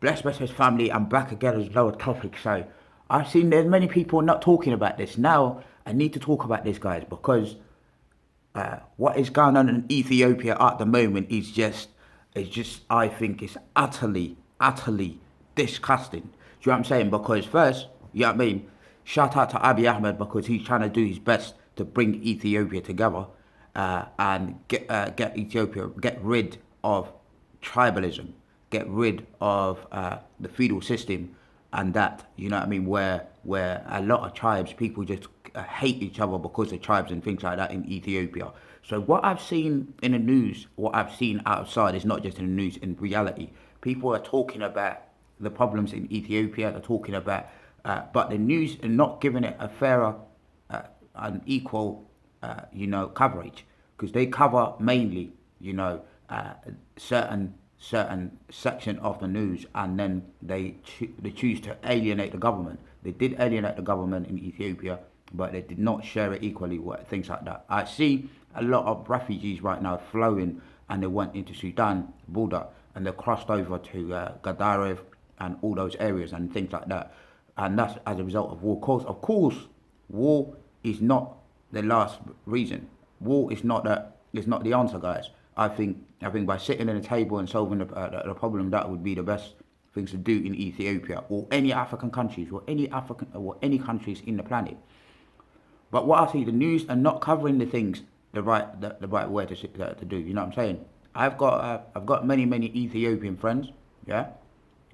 Bless family, I'm back again with another topic. So I've seen there's many people not talking about this. Now I need to talk about this, guys, because what is going on in Ethiopia at the moment is just I think it's utterly disgusting. Do you know what I'm saying? Because first, you know what I mean, shout out to Abiy Ahmed because he's trying to do his best to bring Ethiopia together and get Ethiopia, get rid of tribalism, get rid of the feudal system, and that, you know what I mean, where a lot of tribes, people just hate each other because of tribes and things like that in Ethiopia. So what I've seen in the news, what I've seen outside is not just in the news. In reality, people are talking about the problems in Ethiopia. They're talking about, but the news are not giving it a fairer and equal, coverage, because they cover mainly, certain section of the news, and then they choose to alienate the government. They did alienate the government in Ethiopia, but they did not share it equally. Things like that. I see a lot of refugees right now flowing, and they went into Sudan border, and they crossed over to Gadaref and all those areas and things like that. And that's as a result of war. Of course, war is not the last reason. War is not the answer, guys. I think by sitting at a table and solving the problem, that would be the best things to do in Ethiopia or any African countries or any countries in the planet. But what I see, the news are not covering the things the right way to do. You know what I'm saying? I've got many Ethiopian friends. Yeah,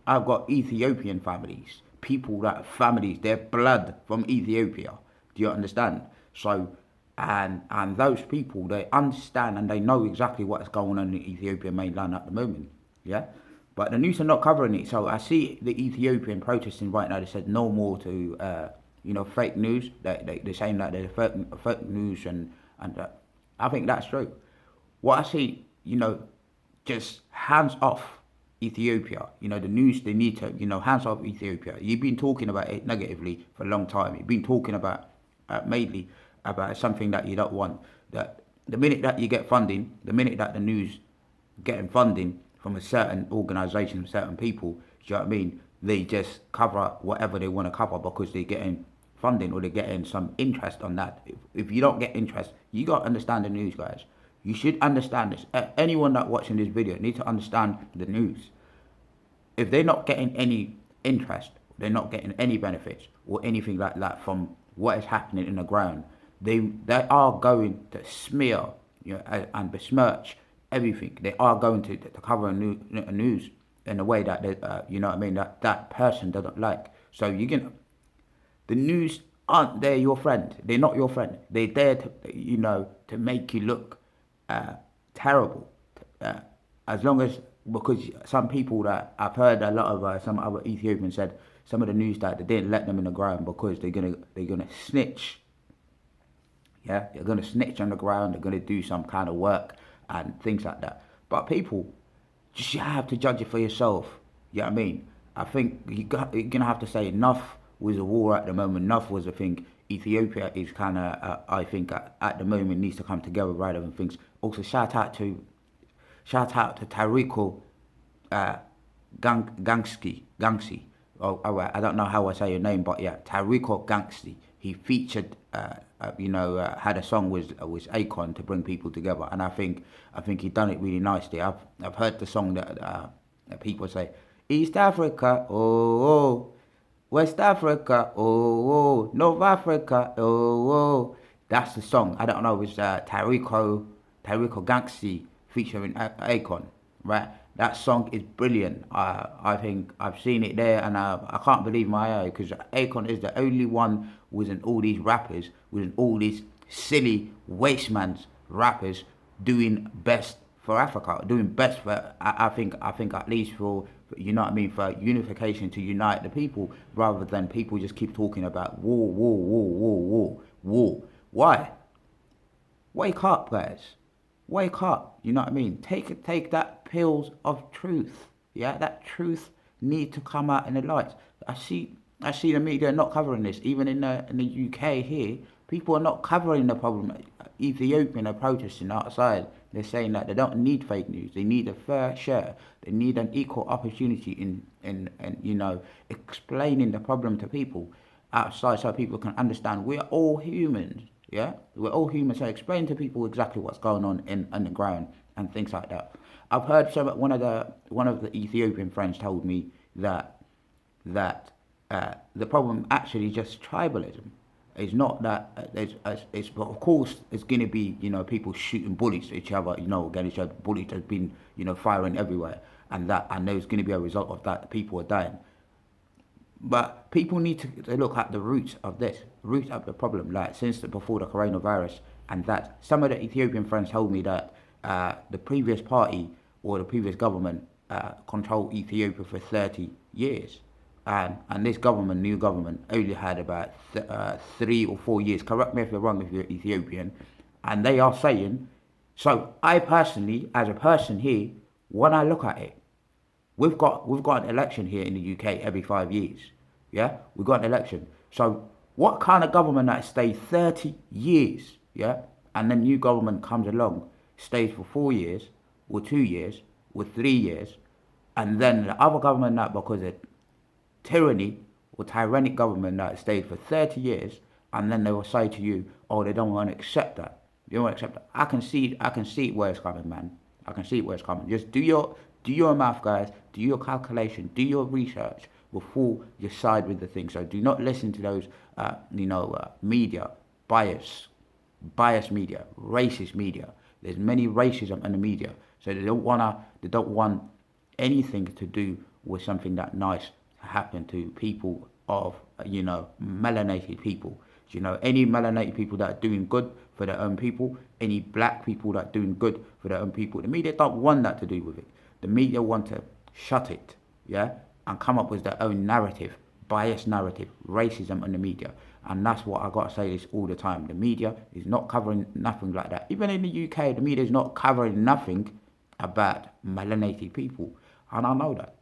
I've got Ethiopian families, people that families, their blood from Ethiopia. Do you understand? So, and those people, they understand and they know exactly what's going on in the Ethiopian mainland at the moment. Yeah, but the news are not covering it. So I see the Ethiopian protesting right now. They said no more to fake news. They're saying that there's fake news, and I think that's true. What I see, just hands off Ethiopia. The news, they need to, hands off Ethiopia. You've been talking about it negatively for a long time. You've been talking about mainly about something that you don't want. That the minute that you get funding, the minute that the news getting funding from a certain organisation, certain people, do you know what I mean? They just cover whatever they want to cover because they're getting funding or they're getting some interest on that. If you don't get interest, you got to understand the news, guys. You should understand this. Anyone that watching this video needs to understand the news. If they're not getting any interest, they're not getting any benefits or anything like that from what is happening in the ground, they are going to smear, and besmirch everything. They are going to cover a news in a way that they, that person doesn't like. So the news aren't there your friend. They're not your friend. They're there to make you look terrible. As long as, because some people that I've heard a lot of some other Ethiopians said some of the news that they didn't let them in the ground because they're gonna snitch. Yeah, they're gonna snitch on the ground. They're gonna do some kind of work and things like that. But people, just you have to judge it for yourself. You know what I mean? I think you're gonna have to say enough with the war at the moment. Enough was a thing. Ethiopia is kind of, I think, at the moment needs to come together rather than things. Also, shout out to Tariku Gangsi. Oh, I don't know how I say your name, but yeah, Tariku Gangsi. He featured, had a song with Akon to bring people together, and I think he done it really nicely. I've heard the song that people say, East Africa, oh. West Africa, oh, North Africa, oh. That's the song. I don't know, it's Tariku Gangsi featuring Akon, right? That song is brilliant. I think I've seen it there, and I can't believe my eye, because Akon is the only one within all these rappers, within all these silly wasteman's rappers, doing best for Africa, doing best for, I think at least for, for unification, to unite the people, rather than people just keep talking about war. Why? Wake up, guys. Wake up. You know what I mean? Take that pills of truth. Yeah, that truth need to come out in the light. I see the media not covering this. Even in the UK here, people are not covering the problem. Ethiopian are protesting outside. They're saying that they don't need fake news. They need a fair share. They need an equal opportunity in explaining the problem to people outside so people can understand we're all humans. Yeah, we're all humans. So explain to people exactly what's going on in underground and things like that. I've heard one of the Ethiopian friends told me that the problem actually just tribalism. It's not that it's of course it's going to be people shooting bullets at each other against each other. Bullets have been firing everywhere, and there's going to be a result of that. People are dying. But people need to look at the roots of this, root of the problem, like before the coronavirus, and that some of the Ethiopian friends told me that the previous party or the previous government controlled Ethiopia for 30 years. And this government, new government, only had about 3 or 4 years. Correct me if you're wrong if you're Ethiopian. And they are saying, so I personally, as a person here, when I look at it, we've got an election here in the UK every 5 years. Yeah, we've got an election. So what kind of government that stays 30 years? Yeah, and then new government comes along, stays for 4 years, or 2 years, or 3 years, and then the other government that because of tyranny or tyrannic government that stayed for 30 years, and then they will say to you, oh, they don't want to accept that. You don't want to accept that. I can see where it's coming, man. I can see where it's coming. Just do your math, guys. Do your calculation. Do your research before you side with the thing. So do not listen to those, media, bias media, racist media. There's many racism in the media. So they don't want anything to do with something that nice to happen to people of, melanated people. Any melanated people that are doing good for their own people, any black people that are doing good for their own people, the media don't want that to do with it. The media want to shut it, yeah, and come up with their own narrative, biased narrative, racism in the media. And that's what I got to say this all the time. The media is not covering nothing like that. Even in the UK, the media is not covering nothing about melanated people. And I know that.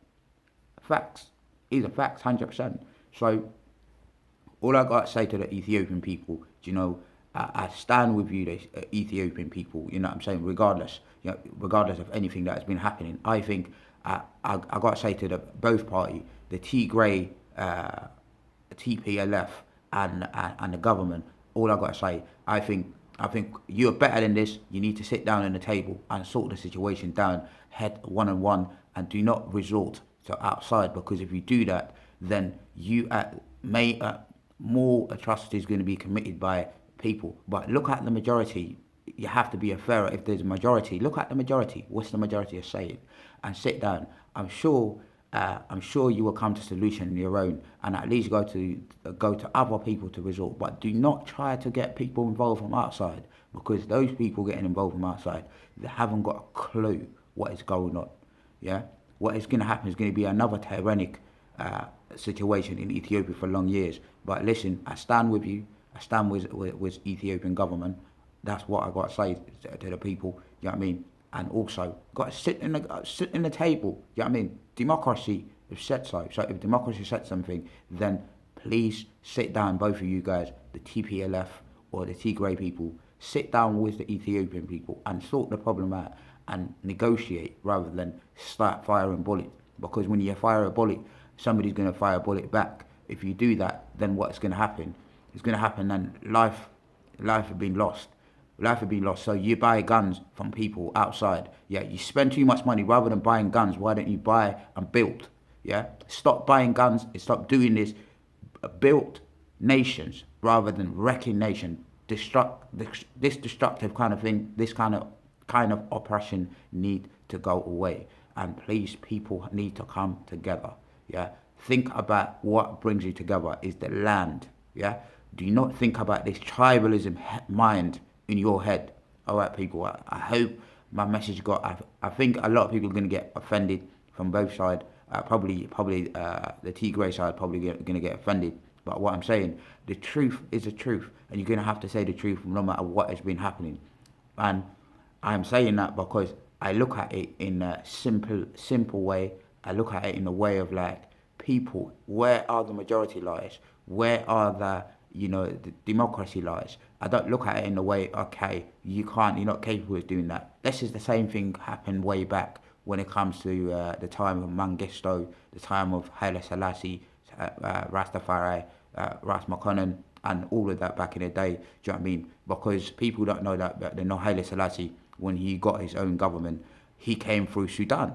Facts. These are facts, 100%. So all I got to say to the Ethiopian people, I stand with you, the Ethiopian people, you know what I'm saying, regardless of anything that has been happening. I think I got to say to both parties, the Tigray, TPLF, and the government, all I got to say, I think you're better than this. You need to sit down at the table and sort the situation down, head one-on-one, and do not resort to outside, because if you do that, then you more atrocities going to be committed by people. But look at the majority. You have to be a fair. If there's a majority, look at the majority. What's the majority are saying? And sit down. I'm sure you will come to a solution on your own, and at least go to other people to resort. But do not try to get people involved from outside, because those people getting involved from outside, they haven't got a clue what is going on. Yeah, what is going to happen is going to be another tyrannic situation in Ethiopia for long years. But listen, I stand with you. I stand with Ethiopian government. That's what I got to say to the people. You know what I mean? And also, got to sit in the table. You know what I mean? Democracy has said so. So if democracy said something, then please sit down, both of you guys, the TPLF or the Tigray people, sit down with the Ethiopian people and sort the problem out and negotiate rather than start firing bullets. Because when you fire a bullet, somebody's going to fire a bullet back. If you do that, then what's going to happen? It's going to happen, and life has been lost. Life has been lost. So you buy guns from people outside. Yeah, you spend too much money rather than buying guns. Why don't you buy and build? Yeah, stop buying guns and stop doing this. Build nations rather than wrecking nations. This destructive kind of thing. This kind of oppression need to go away. And please, people need to come together. Yeah, think about what brings you together is the land. Yeah, do not think about this tribalism mind in your head. All right, people. I hope my message got. I think a lot of people are going to get offended from both sides. Probably the Tigray side probably going to get offended. But what I'm saying, the truth is the truth, and you're going to have to say the truth no matter what has been happening. And I'm saying that because I look at it in a simple way. I look at it in a way of like, people, where are the majority lies? Where are the the democracy lies. I don't look at it in the way, okay, you're not capable of doing that. This is the same thing happened way back when it comes to the time of Mengistu, the time of Haile Selassie, Rastafari, Ras McConnell, and all of that back in the day. Do you know what I mean? Because people don't know that the Haile Selassie, when he got his own government, he came through Sudan.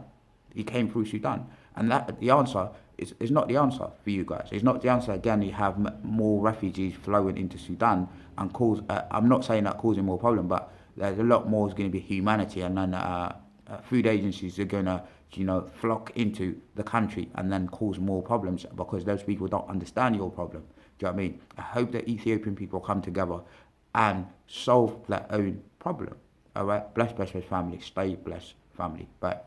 He came through Sudan. And that the answer is not the answer for you guys. It's not the answer. Again, you have more refugees flowing into Sudan and cause. I'm not saying that causing more problem, but there's a lot more is going to be humanity, and then food agencies are going to, flock into the country and then cause more problems because those people don't understand your problem. Do you know what I mean? I hope that Ethiopian people come together and solve their own problem. All right, bless family. Stay blessed, family. Bye.